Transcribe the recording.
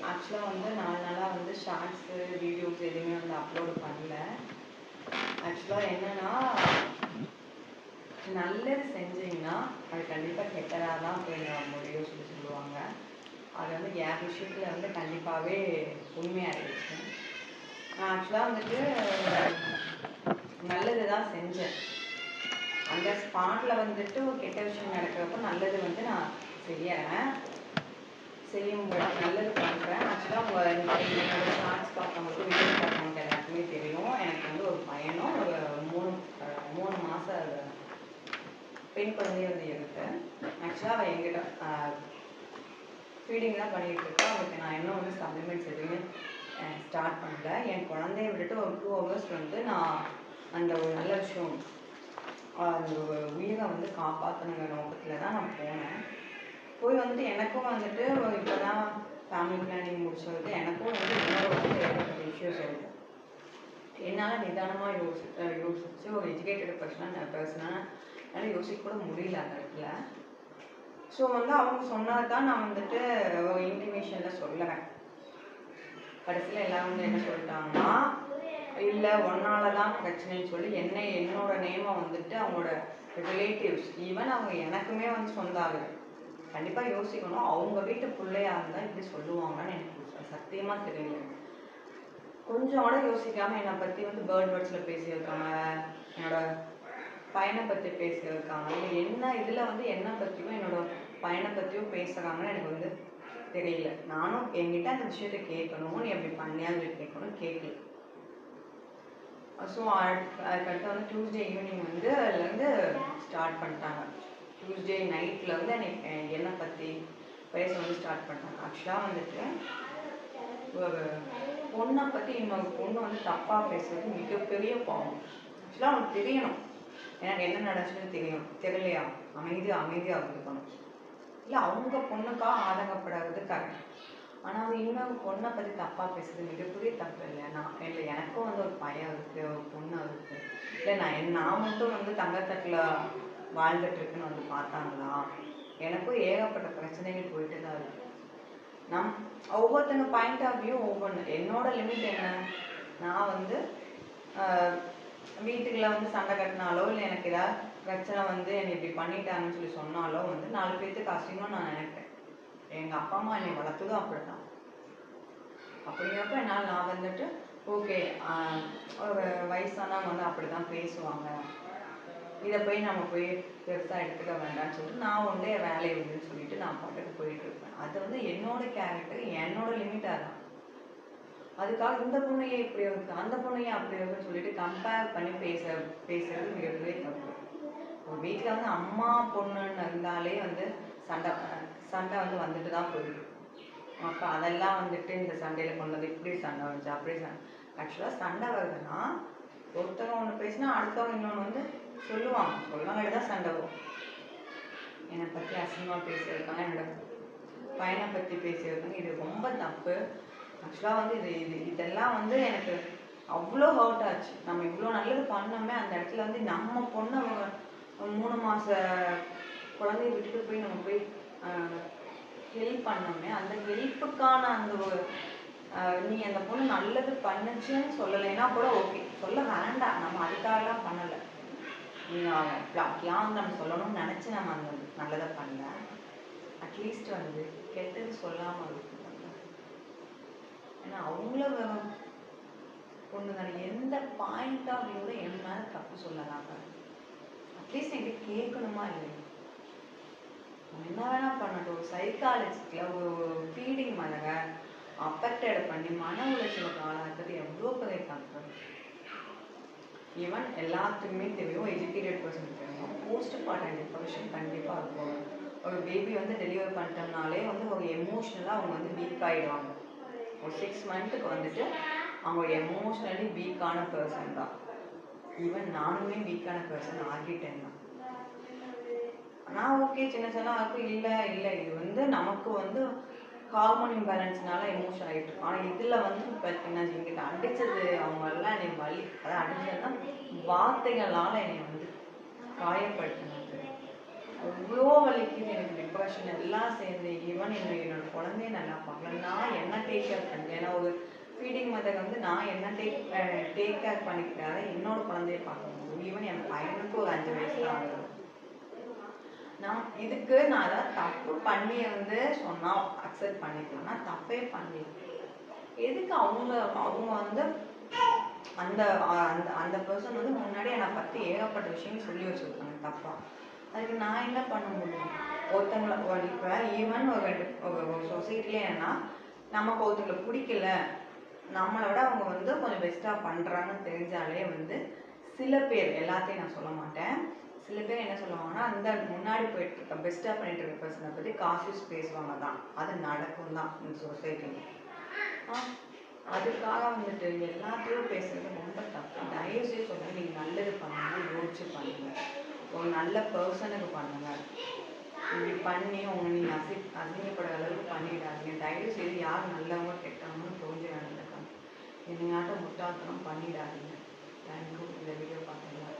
ஆக்சுவலாக வந்து 4 நாளாக வந்து ஷார்ட்ஸு வீடியோஸ் எதுவுமே வந்து அப்லோடு பண்ணல. ஆக்சுவலாக என்னென்னா, நல்லது செஞ்சீங்கன்னா அது கண்டிப்பாக கெட்டதாக தான் போய் முடியும் சொல்லுவாங்க. அது வந்து என் விஷயத்தில் வந்து கண்டிப்பாகவே உண்மையாகிடுச்சு. நான் ஆக்சுவலாக வந்துட்டு நல்லது தான் செஞ்சேன். அந்த ஸ்பாட்டில் வந்துட்டு ஒரு கெட்ட விஷயம் நடக்கிறப்போ நல்லது வந்து நான் செய்யறேன், நல்லது பண்ணுறேன். ஆக்சுவலாக என்னோட ஷார்ட்ஸ் பார்த்தவங்களுக்கு வீடியோ பார்த்தவங்களுக்கு எல்லாருக்குமே தெரியும். எனக்கு வந்து ஒரு பையனும் ஒரு 3 மாதம் பெண் குழந்தைய வந்து இருக்கு. ஆக்சுவலாக அவள் எங்கிட்ட ஃபீடிங் தான் பண்ணிகிட்டு இருக்கா. அவளுக்கு நான் இன்னும் வந்து சப்ளிமெண்ட்ஸ் எதுவுமே ஸ்டார்ட் பண்ணல. என் குழந்தைய விட்டுட்டு ஒரு 2 ஹவர்ஸ் வந்து நான் அந்த ஒரு நல்ல விஷயம் அந்த உயிரை வந்து காப்பாற்றணுங்கிற நோக்கத்தில் தான் நான் போனேன். போய் வந்துட்டு எனக்கும் வந்துட்டு இப்போ தான் ஃபேமிலி பிளானிங் முடிச்சது. எனக்கும் வந்து இன்னொரு வந்து ஏகப்பட்ட இஷ்யூஸ் இருக்குது. என்னால் நிதானமாக யோசிச்சு ஒரு எஜுகேட்டட் பர்சனாக என்னால் யோசிக்க கூட முடியல அந்த இடத்துல. ஸோ வந்து அவங்க சொன்னது தான் நான் வந்துட்டு ஒரு இன்டிமேஷனில் சொல்லுவேன். கடைசியில் எல்லாம் வந்து என்ன சொல்லிட்டாங்கன்னா, இல்லை ஒன்னால தான் பிரச்சனைன்னு சொல்லி என்னோட நேமை வந்துட்டு அவங்களோட ரிலேட்டிவ்ஸ், ஈவன் அவங்க எனக்குமே வந்து சொந்த ஆகுது. கண்டிப்பாக யோசிக்கணும், அவங்க வீட்டு பிள்ளையாக இருந்தால் இப்படி சொல்லுவாங்கன்னு எனக்கு சத்தியமாக தெரியல. கொஞ்சம் கூட யோசிக்காமல் என்னை பற்றி வந்து பேர்ட் வேர்ட்ஸில் பேசியிருக்காங்க, என்னோட பையனை பற்றி பேசியிருக்காங்க. இல்லை என்ன இதில் வந்து என்னை பற்றியும் என்னோட பையனை பற்றியும் பேசுகிறாங்கன்னு எனக்கு வந்து தெரியல. நானும் என்கிட்ட அந்த விஷயத்தை கேட்கணும், நீ அப்படி பண்ணியாவது கேட்கணும், கேட்கல. ஸோ அதுக்கடுத்து வந்து டியூஸ்டே ஈவினிங் வந்து அதுலேருந்து ஸ்டார்ட் பண்ணிட்டாங்க. டியூஸ்டே நைட்டில் வந்து என்னை பற்றி பேச வந்து ஸ்டார்ட் பண்ணிட்டாங்க. ஆக்சுவலாக வந்துட்டு ஒரு பொண்ணை பற்றி இன்னொரு பொண்ணு வந்து தப்பாக பேசுறது மிகப்பெரிய பாவம். ஆக்சுவலாக அவனுக்கு தெரியணும், எனக்கு என்ன நடந்துச்சுன்னு தெரியலையா அமைதியாக இருக்கணும். இல்லை அவங்க பொண்ணுக்காக ஆதங்கப்படாதது கரெக்ட். ஆனால் அது இன்னொரு பொண்ணை பற்றி தப்பாக பேசுறது மிகப்பெரிய தப்பு இல்லை. இல்லை எனக்கும் வந்து ஒரு பையன் இருக்குது, ஒரு பொண்ணு இருக்குது. இல்லை நான் மட்டும் வந்து தங்கத்தட்டில் வாழ்ந்துட்டுருக்குன்னு வந்து பார்த்தாங்களா? எனக்கும் ஏகப்பட்ட பிரச்சனைகள் போயிட்டு தான் இருக்குது. ஒவ்வொருத்தங்க பாயிண்ட் ஆஃப் வியூ ஒவ்வொன்று. என்னோட லிமிட் என்ன, நான் வந்து வீட்டுக்குள்ள வந்து சண்டை கட்டினாலோ இல்லை எனக்கு ஏதாவது பிரச்சனை வந்து என்னை இப்படி பண்ணிட்டாங்கன்னு சொல்லி சொன்னாலோ வந்து 4 பேர்த்துக்கு அசிங்கம்னு நான் நினைப்பேன். எங்கள் அப்பா அம்மா என்னை வளர்த்ததும் அப்படிதான். அப்படிங்கிறப்ப நான் வந்துட்டு ஓகே, ஒரு வயசானவங்க வந்து அப்படி தான் பேசுவாங்க, இதை போய் நம்ம போய் பெருசாக எடுத்துக்க வேண்டாம்னு சொல்லிட்டு நான் ஒன்றே வேலையை உண்டுன்னு சொல்லிட்டு நான் பாட்டுக்கு போயிட்டு இருப்பேன். அது வந்து என்னோட கேரக்டர், என்னோட லிமிட்டாக தான். அதுக்காக இந்த பொண்ணையே இப்படி இருக்கு, அந்த பொண்ணையே அப்படி இருக்குன்னு சொல்லிட்டு கம்பேர் பண்ணி பேசுறது மிகப்பெரிய தப்பு. ஒரு வீட்டில் வந்து அம்மா பொண்ணுன்னு இருந்தாலே வந்து சண்டை வந்து வந்துட்டு தான் போயிடும். அப்போ அதெல்லாம் வந்துட்டு இந்த சண்டையில் கொண்டது இப்படி சண்டை வந்துச்சு அப்படி ஆக்சுவலாக சண்டை வருதுன்னா ஒருத்தவங்க ஒன்று பேசினா அடுத்தவங்க இன்னொன்று வந்து சொல்லுவாங்க தான் சண்டை வரும். என்னை பற்றி அசிங்கமாக பேசியிருக்காங்க, என்னோட பையனை பற்றி பேசியிருக்காங்க, இது ரொம்ப தப்பு. ஆக்சுவலாக வந்து இதெல்லாம் வந்து எனக்கு அவ்வளோ ஹர்ட் ஆச்சு. நம்ம இவ்வளோ நல்லது பண்ணோமே, அந்த இடத்துல வந்து நம்ம பொண்ணை 3 மாத குழந்தைய விட்டுட்டு போய் நம்ம போய் ஹெல்ப் பண்ணோமே, அந்த ஹெல்ப்புக்கான அந்த ஒரு நீ அந்த பொண்ணு நல்லது பண்ணுச்சுன்னு சொல்லலைன்னா கூட ஓகே, சொல்ல வேண்டாம், நம்ம அதுக்காகலாம் பண்ணலை. நீங்கள் அப்படிலாம் நம்ம சொல்லணும்னு நினச்சி நம்ம அந்த நல்லதை பண்ணல. அட்லீஸ்ட் வந்து கெட்டது சொல்லாமல் இருக்கு. ஏன்னா அவங்கள பொண்ணு தானே, எந்த பாயிண்ட் ஆஃப் வியூவில் என் மேலே தப்பு சொல்லலாங்க. அட்லீஸ்ட் என்கிட்ட கேட்கணுமா இல்லையா? என்ன வேணா பண்ணட்டும். ஒரு சைக்காலஜிஸ்டில் ஒரு ஃபீடிங் மதங்க அஃபெக்டட் பண்ணி மன உளைச்சலுக்கு ஆளாக்குறது எவ்வளோ பெரிய தப்பு. ஈவன் எல்லாத்துக்குமே தெரியும், எஜுகேட்டட் பர்சன் தெரியும், போஸ்ட் பார்ட்டம் டிப்ரெஷன் கண்டிப்பாக இருக்கும். ஒரு பேபி வந்து டெலிவர் பண்ணிட்டோம்னாலே வந்து ஒரு எமோஷ்னலாக அவங்க வந்து வீக் ஆகிடுவாங்க. ஒரு 6 மந்த்துக்கு வந்துட்டு அவங்க எமோஷ்னலி வீக்கான பர்சன் தான். ஈவன் நானுமே வீக்கான பர்சன் ஆகிட்டேன் தான். ஆனால் ஓகே, சின்ன இருக்கும். இல்லை இது வந்து நமக்கு வந்து ஹார்மோன் இம்பேலன்ஸ்னால எமோஷன் ஆகிட்டு இருக்கும். ஆனால் இதில் வந்து பார்த்தீங்கன்னா எங்கிட்ட அடித்தது அவங்கெல்லாம் என்னை அதாவது அடித்ததுன்னா வார்த்தைகளால் என்னை வந்து காயப்படுத்தினது. எவ்வளோ வலிக்குது எனக்கு, டிப்ரெஷன் எல்லாம் சேர்ந்து. ஈவன் என்னோட குழந்தைய நல்லா பார்க்கல, நான் என்ன டேக் கேர் பண்ணுறேன். ஏன்னா ஒரு ஃபீடிங் மெத்தட் வந்து நான் என்ன டேக் கேர் பண்ணிக்கிறேன், என்னோட குழந்தைய பார்க்க முடியும். ஈவன் என் பையனுக்கு ஒரு 5 வயசு தான் ஆகுது. நான் இதுக்கு நான் ஏதாவது தப்பு பண்ணி வந்து சொன்னா அக்செப்ட் பண்ணிக்கலாம், நான் தப்பே பண்ணி எதுக்கு அவங்க அவங்க வந்து அந்த அந்த அந்த பர்சன் வந்து முன்னாடி என்னை பற்றி ஏகப்பட்ட விஷயம் சொல்லி வச்சுருக்காங்க தப்பா. அதுக்கு நான் என்ன பண்ண முடியும்? ஒருத்தங்களை இப்போ ஈவன் ஒரு சொசைட்டிலே என்னன்னா, நமக்கு ஒருத்தங்களை பிடிக்கல, நம்மளை விட அவங்க வந்து கொஞ்சம் பெஸ்ட்டாக பண்ணுறாங்கன்னு தெரிஞ்சாலே வந்து சில பேர், எல்லாத்தையும் நான் சொல்ல மாட்டேன், சில பேர் என்ன சொல்லுவாங்கன்னா, அந்த முன்னாடி போயிட்டு இருக்க பெஸ்ட்டாக பண்ணிட்டு இருக்க பர்சனை பற்றி காசு பேசுவாங்க தான். அது நடக்கும் தான் இந்த சொசைட்டியில். அதுக்காக வந்துட்டு எல்லாத்தையும் பேசுறது ரொம்ப தப்பு. தயவுசெய்து சொல்லுங்கள், நீங்கள் நல்லது பண்ணுங்க, யோசிச்சு பண்ணுங்க, ஒரு நல்ல பர்சனுக்கு பண்ணுங்க. இப்படி பண்ணி நீங்கள் அசிங்கப்படுற அளவுக்கு பண்ணிடாதீங்க. தயவுசெய்து யார் நல்லவங்க கெட்டவங்கன்னு புரிஞ்சு நடந்துக்காங்க. என்னையாட்டம் முட்டாள்தனம் பண்ணிடாதீங்க. தேங்க்யூ. இந்த வீடியோ பார்த்தீங்களா?